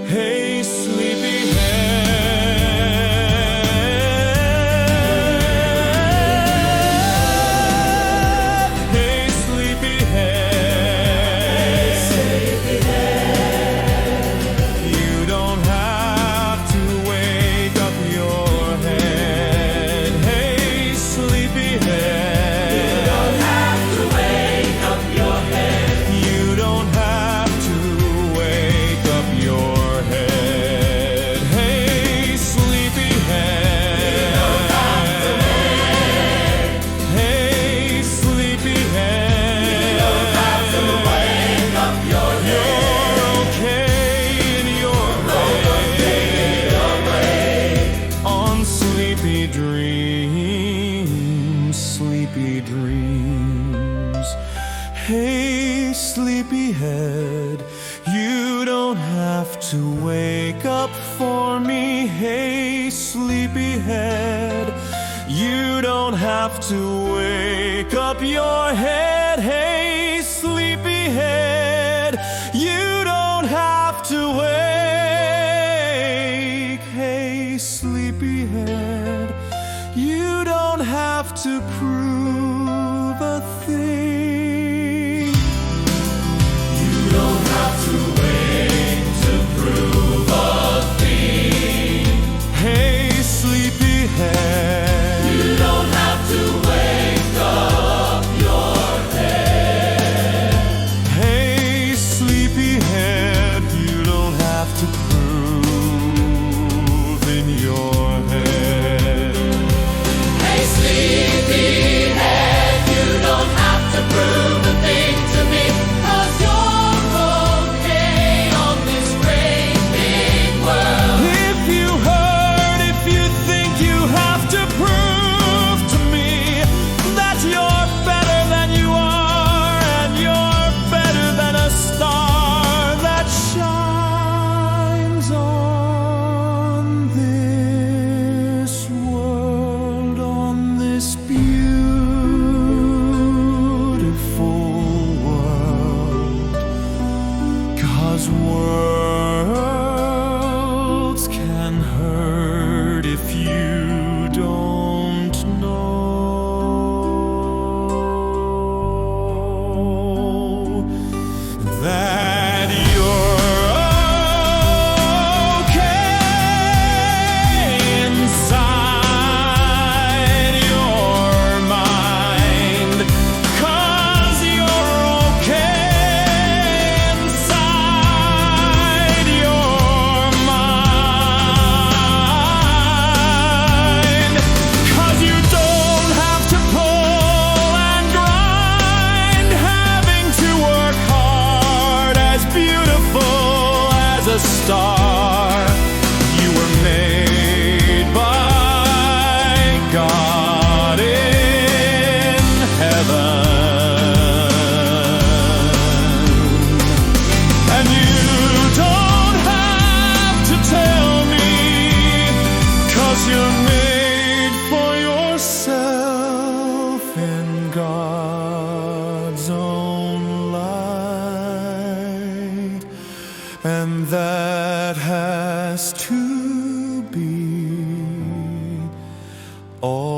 Hey, sleepyhead. Hey, sleepyhead. You don't have to wake up your head. Hey, sleepyhead. You don't have to wake up your head. You don't have to wake up your head. Hey, sleepyhead. You don't have to wake. Hey, sleepyhead. You don't have to wake up your head. You're okay in your way. On sleepy dreams, sleepy dreams. Hey, sleepyhead, you don't have to wake up for me. Hey, sleepyhead, you don't have to wake up your head. Hey, sleepyhead, you don't have to wake. Hey, sleepyhead, you don't have to prove a thing. You don't have to wait to prove a thing. Hey, sleepyhead, you don't have to wake up your head. Hey, sleepyhead, you don't have to prove in your head. Hey, sleepyhead, you don't have to prove a thing to me, 'cause you're okay on this great big world. If you hurt, if you think you have to prove to me that you're better than you are, and you're better than a star that shines on this world, on this beautiful world. 'Cause worlds can hurt if you don't know that you're okay inside your mind. 'Cause you're okay inside your mind. 'Cause you don't have to pull and grind, having to work hard, as beautiful as a star. You were made by God in heaven. And you don't have to tell me, 'cause you're made for yourself in God's own light. And that has to be all.